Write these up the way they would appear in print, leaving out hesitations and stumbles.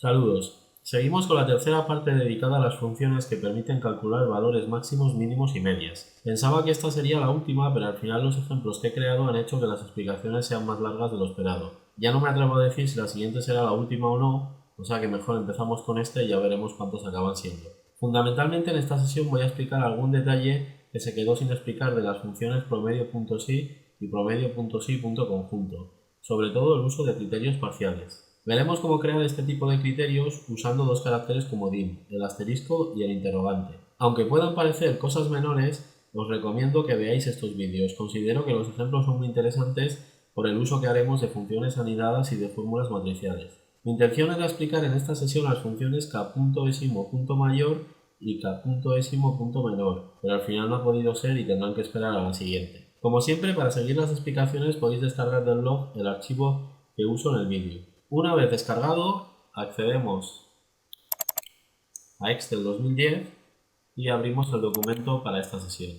Saludos. Seguimos con la tercera parte dedicada a las funciones que permiten calcular valores máximos, mínimos y medias. Pensaba que esta sería la última, pero al final los ejemplos que he creado han hecho que las explicaciones sean más largas de lo esperado. Ya no me atrevo a decir si la siguiente será la última o no, o sea que mejor empezamos con esta y ya veremos cuántos acaban siendo. Fundamentalmente en esta sesión voy a explicar algún detalle que se quedó sin explicar de las funciones promedio.si y promedio.si.conjunto, sobre todo el uso de criterios parciales. Veremos cómo crear este tipo de criterios usando dos caracteres comodín, el asterisco y el interrogante. Aunque puedan parecer cosas menores, os recomiendo que veáis estos vídeos. Considero que los ejemplos son muy interesantes por el uso que haremos de funciones anidadas y de fórmulas matriciales. Mi intención era explicar en esta sesión las funciones k.esimo punto mayor y k.esimo punto menor, pero al final no ha podido ser y tendrán que esperar a la siguiente. Como siempre, para seguir las explicaciones podéis descargar del blog el archivo que uso en el vídeo. Una vez descargado, accedemos a Excel 2010 y abrimos el documento para esta sesión.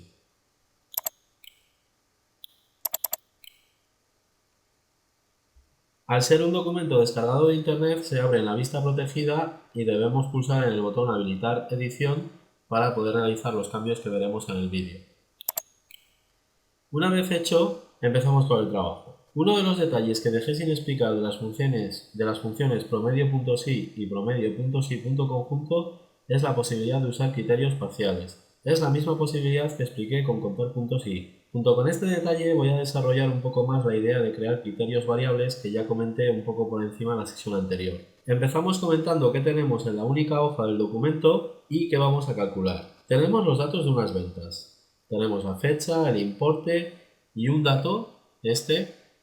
Al ser un documento descargado de internet, se abre en la vista protegida y debemos pulsar en el botón habilitar edición para poder realizar los cambios que veremos en el vídeo. Una vez hecho, empezamos con el trabajo. Uno de los detalles que dejé sin explicar de las funciones promedio.si y promedio.si.conjunto es la posibilidad de usar criterios parciales. Es la misma posibilidad que expliqué con contar.si. Junto con este detalle voy a desarrollar un poco más la idea de crear criterios variables que ya comenté un poco por encima en la sesión anterior. Empezamos comentando qué tenemos en la única hoja del documento y qué vamos a calcular. Tenemos los datos de unas ventas. Tenemos la fecha, el importe y un dato,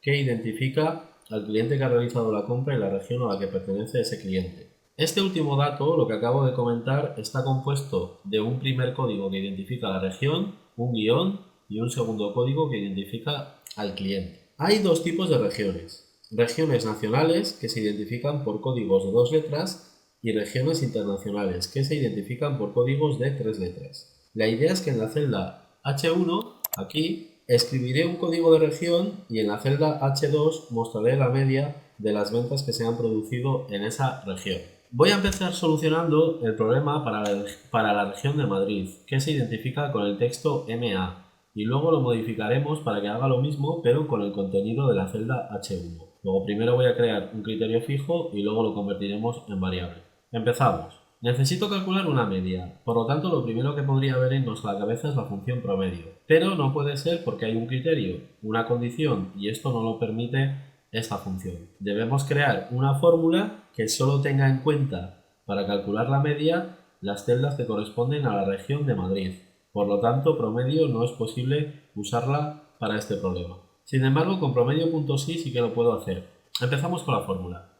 que identifica al cliente que ha realizado la compra y la región a la que pertenece ese cliente. Este último dato, lo que acabo de comentar, está compuesto de un primer código que identifica la región, un guión y un segundo código que identifica al cliente. Hay dos tipos de regiones. Regiones nacionales, que se identifican por códigos de 2 letras, y regiones internacionales, que se identifican por códigos de 3 letras. La idea es que en la celda H1, aquí, escribiré un código de región y en la celda H2 mostraré la media de las ventas que se han producido en esa región. Voy a empezar solucionando el problema para la región de Madrid, que se identifica con el texto MA, y luego lo modificaremos para que haga lo mismo pero con el contenido de la celda H1. Luego primero voy a crear un criterio fijo y luego lo convertiremos en variable. Empezamos. Necesito calcular una media, por lo tanto lo primero que podría venirnos a la cabeza es la función promedio, pero no puede ser porque hay un criterio, una condición y esto no lo permite esta función. Debemos crear una fórmula que solo tenga en cuenta para calcular la media las celdas que corresponden a la región de Madrid. Por lo tanto, promedio no es posible usarla para este problema. Sin embargo, con promedio.si sí que lo puedo hacer. Empezamos con la fórmula.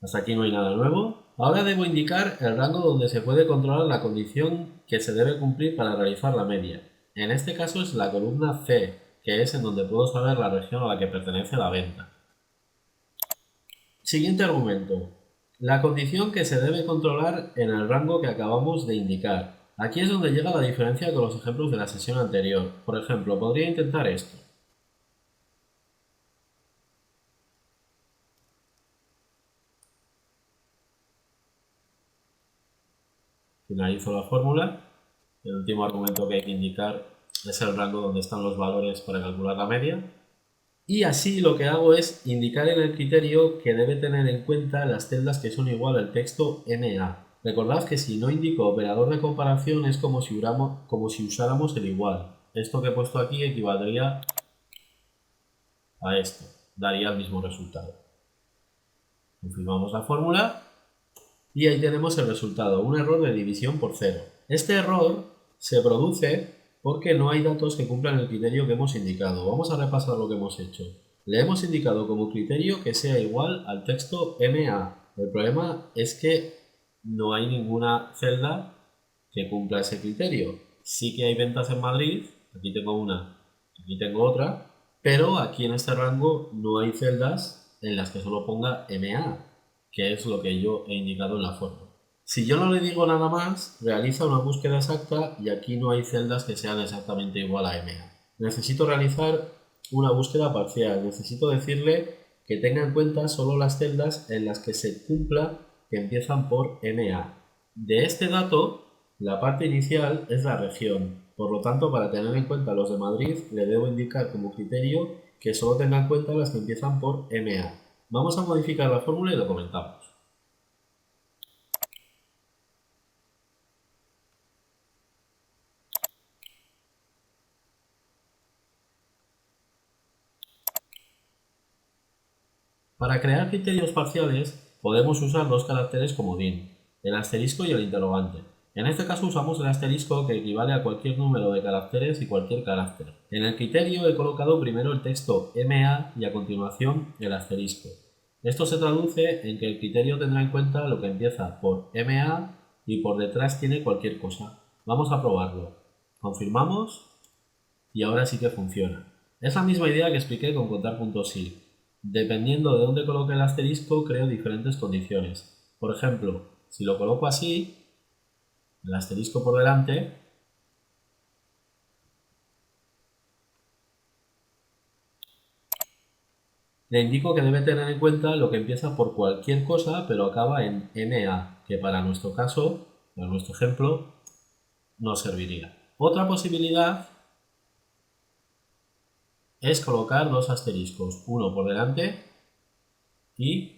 Hasta aquí no hay nada nuevo. Ahora debo indicar el rango donde se puede controlar la condición que se debe cumplir para realizar la media. En este caso es la columna C, que es en donde puedo saber la región a la que pertenece la venta. Siguiente argumento. La condición que se debe controlar en el rango que acabamos de indicar. Aquí es donde llega la diferencia con los ejemplos de la sesión anterior. Por ejemplo, podría intentar esto. Finalizo la fórmula. El último argumento que hay que indicar es el rango donde están los valores para calcular la media. Y así lo que hago es indicar en el criterio que debe tener en cuenta las celdas que son igual al texto MA. Recordad que si no indico operador de comparación es como si usáramos el igual. Esto que he puesto aquí equivaldría a esto. Daría el mismo resultado. Confirmamos la fórmula y ahí tenemos el resultado, un error de división por 0. Este error se produce porque no hay datos que cumplan el criterio que hemos indicado. Vamos a repasar lo que hemos hecho. Le hemos indicado como criterio que sea igual al texto MA. El problema es que no hay ninguna celda que cumpla ese criterio. Sí que hay ventas en Madrid, aquí tengo una, aquí tengo otra, pero aquí en este rango no hay celdas en las que solo ponga MA, que es lo que yo he indicado en la fórmula. Si yo no le digo nada más, realiza una búsqueda exacta y aquí no hay celdas que sean exactamente igual a MA. Necesito realizar una búsqueda parcial. Necesito decirle que tenga en cuenta solo las celdas en las que se cumpla que empiezan por MA. De este dato, la parte inicial es la región. Por lo tanto, para tener en cuenta los de Madrid, le debo indicar como criterio que solo tenga en cuenta las que empiezan por MA. Vamos a modificar la fórmula y lo comentamos. Para crear criterios parciales podemos usar dos caracteres comodín, el asterisco y el interrogante. En este caso usamos el asterisco, que equivale a cualquier número de caracteres y cualquier carácter. En el criterio he colocado primero el texto MA y a continuación el asterisco. Esto se traduce en que el criterio tendrá en cuenta lo que empieza por MA y por detrás tiene cualquier cosa. Vamos a probarlo. Confirmamos y ahora sí que funciona. Es la misma idea que expliqué con contar puntos i. Dependiendo de dónde coloque el asterisco, creo diferentes condiciones. Por ejemplo, si lo coloco así, el asterisco por delante, le indico que debe tener en cuenta lo que empieza por cualquier cosa pero acaba en MA, que para nuestro caso, para nuestro ejemplo, no serviría. Otra posibilidad es colocar dos asteriscos, uno por delante y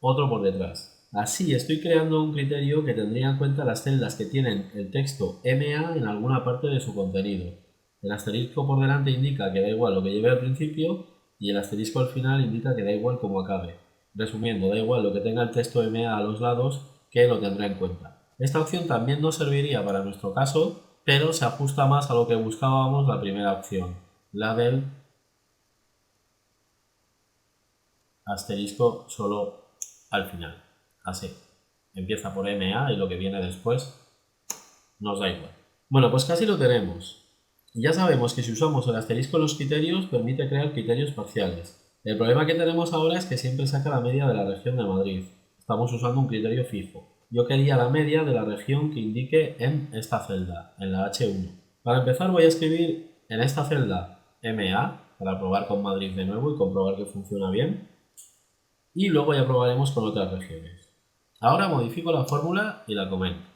otro por detrás. Así estoy creando un criterio que tendría en cuenta las celdas que tienen el texto MA en alguna parte de su contenido. El asterisco por delante indica que da igual lo que lleve al principio y el asterisco al final indica que da igual cómo acabe. Resumiendo, da igual lo que tenga el texto MA a los lados, que lo tendrá en cuenta. Esta opción también nos serviría para nuestro caso, pero se ajusta más a lo que buscábamos la primera opción, la del asterisco solo al final. Así. Empieza por MA y lo que viene después nos da igual. Bueno, pues casi lo tenemos. Ya sabemos que si usamos el asterisco en los criterios permite crear criterios parciales. El problema que tenemos ahora es que siempre saca la media de la región de Madrid. Estamos usando un criterio fijo. Yo quería la media de la región que indique en esta celda, en la H1. Para empezar voy a escribir en esta celda MA, para probar con Madrid de nuevo y comprobar que funciona bien. Y luego ya probaremos con otras regiones. Ahora modifico la fórmula y la comento.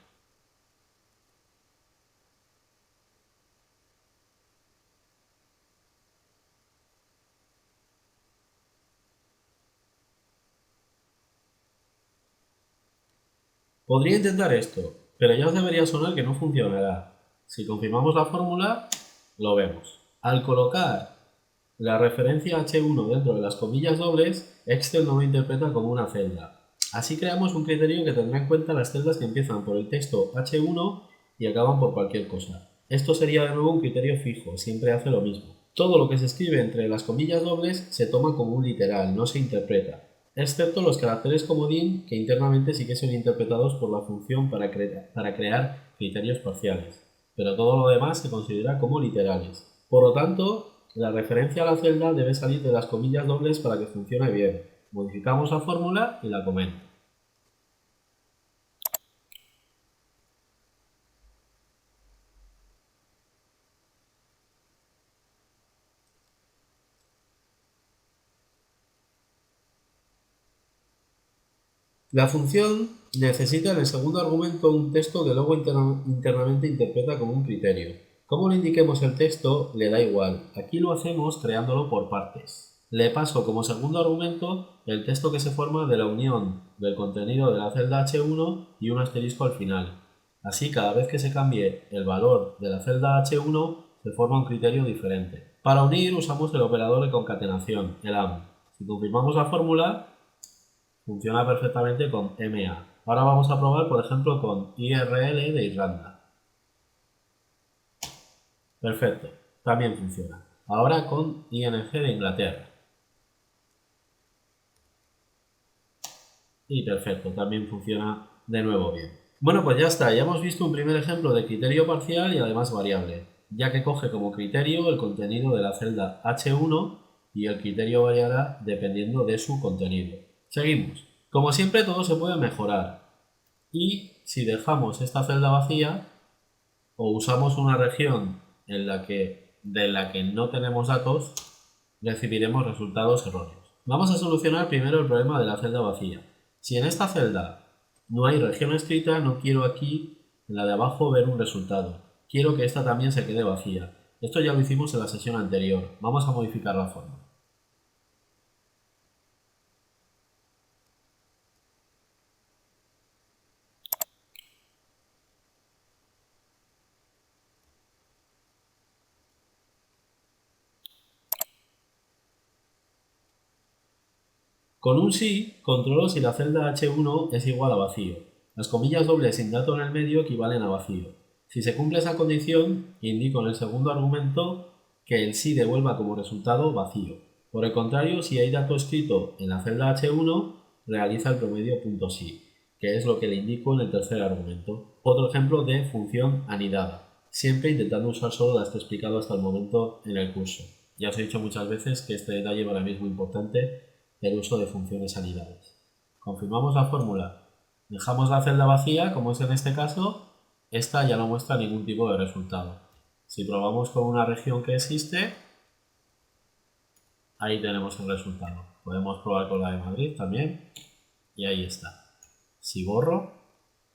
Podría intentar esto, pero ya os debería sonar que no funcionará. Si confirmamos la fórmula, lo vemos. Al colocar la referencia H1 dentro de las comillas dobles, Excel no lo interpreta como una celda. Así creamos un criterio que tendrá en cuenta las celdas que empiezan por el texto H1 y acaban por cualquier cosa. Esto sería de nuevo un criterio fijo, siempre hace lo mismo. Todo lo que se escribe entre las comillas dobles se toma como un literal, no se interpreta, excepto los caracteres comodín, que internamente sí que son interpretados por la función para crear criterios parciales, pero todo lo demás se considera como literales. Por lo tanto, la referencia a la celda debe salir de las comillas dobles para que funcione bien. Modificamos la fórmula y la comento. La función necesita en el segundo argumento un texto que luego internamente interpreta como un criterio. Como le indiquemos el texto, le da igual. Aquí lo hacemos creándolo por partes. Le paso como segundo argumento el texto que se forma de la unión del contenido de la celda H1 y un asterisco al final. Así, cada vez que se cambie el valor de la celda H1, se forma un criterio diferente. Para unir usamos el operador de concatenación, el AND. Si confirmamos la fórmula, funciona perfectamente con MA. Ahora vamos a probar, por ejemplo, con IRL de Irlanda. Perfecto, también funciona. Ahora con ING de Inglaterra. Y perfecto, también funciona de nuevo bien. Bueno, pues ya está, ya hemos visto un primer ejemplo de criterio parcial y además variable, ya que coge como criterio el contenido de la celda H1 y el criterio variará dependiendo de su contenido. Seguimos. Como siempre, todo se puede mejorar. Y si dejamos esta celda vacía o usamos una región en la que de la que no tenemos datos, recibiremos resultados erróneos. Vamos a solucionar primero el problema de la celda vacía. Si en esta celda no hay región escrita, no quiero aquí, en la de abajo, ver un resultado. Quiero que esta también se quede vacía. Esto ya lo hicimos en la sesión anterior. Vamos a modificar la forma. Con un sí, controlo si la celda H1 es igual a vacío. Las comillas dobles sin dato en el medio equivalen a vacío. Si se cumple esa condición, indico en el segundo argumento que el sí devuelva como resultado vacío. Por el contrario, si hay dato escrito en la celda H1, realiza el promedio punto sí, que es lo que le indico en el tercer argumento. Otro ejemplo de función anidada, siempre intentando usar solo las que he explicado hasta el momento en el curso. Ya os he dicho muchas veces que este detalle para mí es muy importante, el uso de funciones anidadas. Confirmamos la fórmula, dejamos la celda vacía, como es en este caso, esta ya no muestra ningún tipo de resultado. Si probamos con una región que existe, ahí tenemos el resultado. Podemos probar con la de Madrid también, y ahí está. Si borro,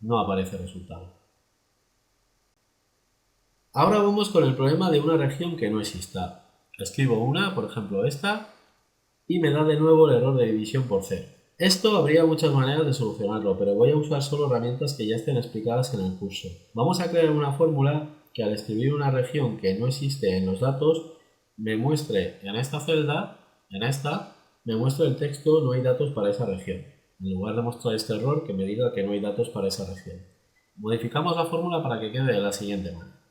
no aparece resultado. Ahora vamos con el problema de una región que no exista. Escribo una, por ejemplo esta, y me da de nuevo el error de división por 0. Esto habría muchas maneras de solucionarlo, pero voy a usar solo herramientas que ya estén explicadas en el curso. Vamos a crear una fórmula que al escribir una región que no existe en los datos, me muestre en esta celda, me muestre el texto no hay datos para esa región. En lugar de mostrar este error, que me diga que no hay datos para esa región. Modificamos la fórmula para que quede de la siguiente manera.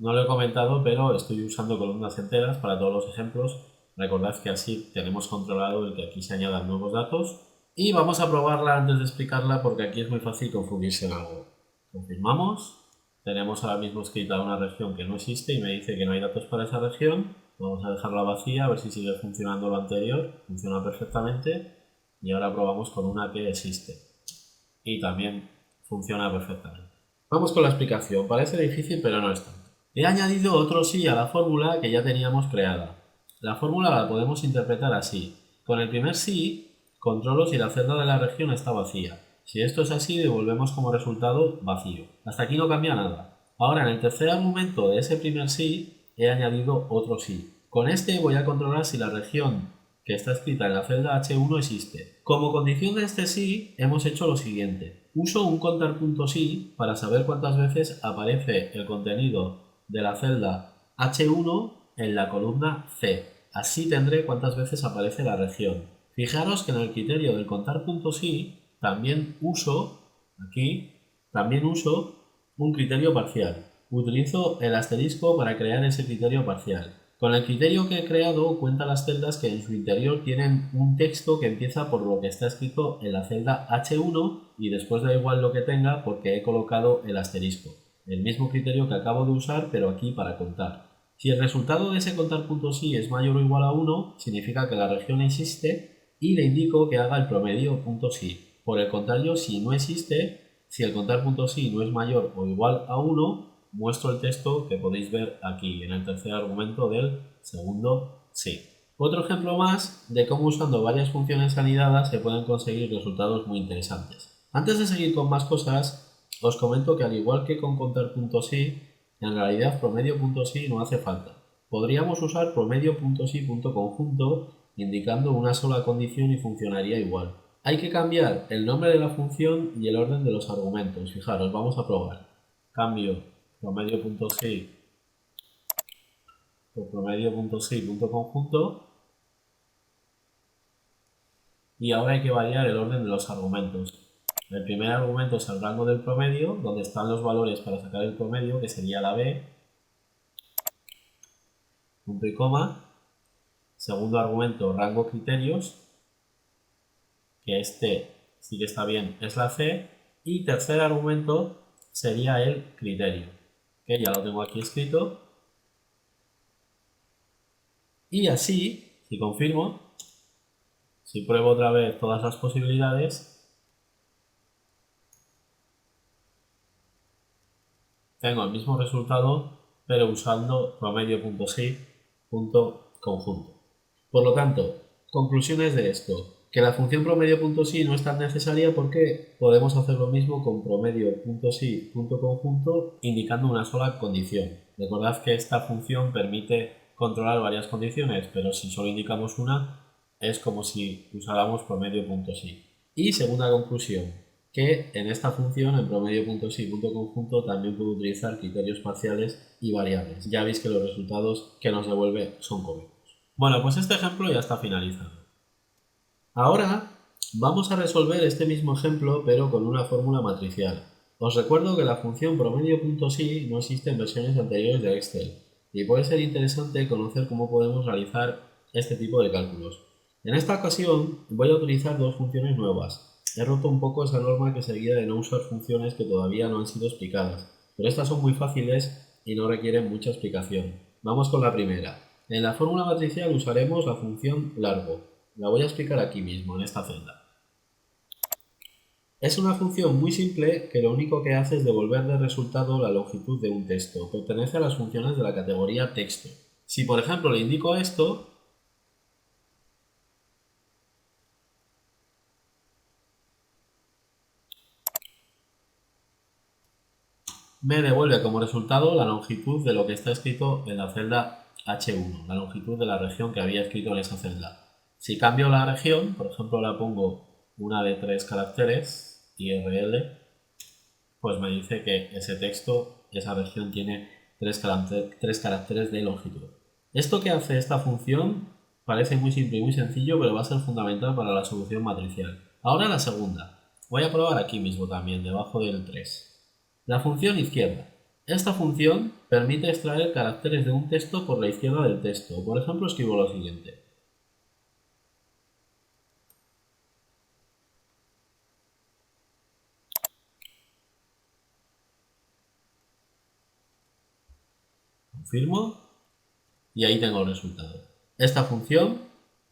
No lo he comentado, pero estoy usando columnas enteras para todos los ejemplos. Recordad que así tenemos controlado el que aquí se añadan nuevos datos. Y vamos a probarla antes de explicarla porque aquí es muy fácil confundirse en algo. Confirmamos. Tenemos ahora mismo escrita una región que no existe y me dice que no hay datos para esa región. Vamos a dejarla vacía a ver si sigue funcionando lo anterior. Funciona perfectamente. Y ahora probamos con una que existe. Y también funciona perfectamente. Vamos con la explicación. Parece difícil, pero no es tanto. He añadido otro sí a la fórmula que ya teníamos creada. La fórmula la podemos interpretar así. Con el primer sí, controlo si la celda de la región está vacía. Si esto es así, devolvemos como resultado vacío. Hasta aquí no cambia nada. Ahora, en el tercer argumento de ese primer sí, he añadido otro sí. Con este voy a controlar si la región que está escrita en la celda H1 existe. Como condición de este sí, hemos hecho lo siguiente. Uso un contar.sí para saber cuántas veces aparece el contenido de la celda H1 en la columna C. Así tendré cuántas veces aparece la región. Fijaros que en el criterio del contar.sí también uso un criterio parcial. Utilizo el asterisco para crear ese criterio parcial. Con el criterio que he creado cuenta las celdas que en su interior tienen un texto que empieza por lo que está escrito en la celda H1 y después da igual lo que tenga porque he colocado el asterisco. El mismo criterio que acabo de usar, pero aquí para contar. Si el resultado de ese contar.sí es mayor o igual a 1, significa que la región existe y le indico que haga el promedio.sí. Por el contrario, si no existe, si el contar.sí no es mayor o igual a 1, muestro el texto que podéis ver aquí en el tercer argumento del segundo sí. Otro ejemplo más de cómo usando varias funciones anidadas se pueden conseguir resultados muy interesantes. Antes de seguir con más cosas, os comento que al igual que con contar puntos i, en realidad promedio.si no hace falta. Podríamos usar promedio.si.conjunto indicando una sola condición y funcionaría igual. Hay que cambiar el nombre de la función y el orden de los argumentos. Fijaros, vamos a probar. Cambio promedio.si por promedio.si.conjunto y ahora hay que variar el orden de los argumentos. El primer argumento es el rango del promedio, donde están los valores para sacar el promedio, que sería la b, punto y coma. Segundo argumento, rango criterios, que este sí que está bien, es la c. Y tercer argumento sería el criterio, que ya lo tengo aquí escrito. Y así, si confirmo, si pruebo otra vez todas las posibilidades, tengo el mismo resultado, pero usando promedio.si.conjunto. Por lo tanto, conclusiones de esto. Que la función promedio.si no es tan necesaria porque podemos hacer lo mismo con promedio.si.conjunto indicando una sola condición. Recordad que esta función permite controlar varias condiciones, pero si solo indicamos una, es como si usáramos promedio.si. Y segunda conclusión, que en esta función, en promedio.si.conjunto, también puedo utilizar criterios parciales y variables. Ya veis que los resultados que nos devuelve son correctos. Bueno, pues este ejemplo ya está finalizado. Ahora vamos a resolver este mismo ejemplo, pero con una fórmula matricial. Os recuerdo que la función promedio.si no existe en versiones anteriores de Excel, y puede ser interesante conocer cómo podemos realizar este tipo de cálculos. En esta ocasión voy a utilizar dos funciones nuevas. He roto un poco esa norma que seguía de no usar funciones que todavía no han sido explicadas, pero estas son muy fáciles y no requieren mucha explicación. Vamos con la primera. En la fórmula matricial usaremos la función largo. La voy a explicar aquí mismo, en esta celda. Es una función muy simple que lo único que hace es devolver de resultado la longitud de un texto. Pertenece a las funciones de la categoría texto. Si por ejemplo le indico esto, me devuelve como resultado la longitud de lo que está escrito en la celda H1, la longitud de la región que había escrito en esa celda. Si cambio la región, por ejemplo la pongo una de 3 caracteres, IRL, pues me dice que ese texto, esa región tiene 3 caracteres de longitud. Esto que hace esta función parece muy simple y muy sencillo, pero va a ser fundamental para la solución matricial. Ahora la segunda. Voy a probar aquí mismo también, debajo del 3. La función izquierda. Esta función permite extraer caracteres de un texto por la izquierda del texto. Por ejemplo, escribo lo siguiente. Confirmo y ahí tengo el resultado. Esta función,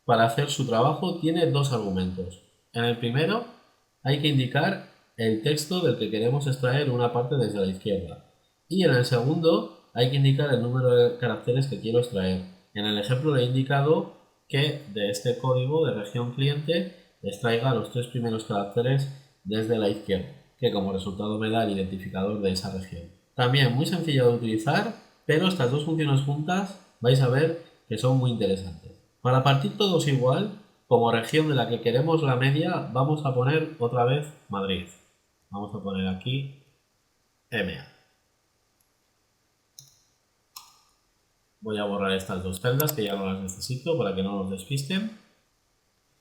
para hacer su trabajo, tiene dos argumentos. En el primero hay que indicar el texto del que queremos extraer una parte desde la izquierda. Y en el segundo hay que indicar el número de caracteres que quiero extraer. En el ejemplo le he indicado que de este código de región cliente extraiga los 3 primeros caracteres desde la izquierda, que como resultado me da el identificador de esa región. También muy sencillo de utilizar, pero estas dos funciones juntas vais a ver que son muy interesantes. Para partir todos igual, como región de la que queremos la media, vamos a poner otra vez Madrid. Vamos a poner aquí MA. Voy a borrar estas dos celdas que ya no las necesito para que no nos despisten.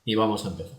Y vamos a empezar.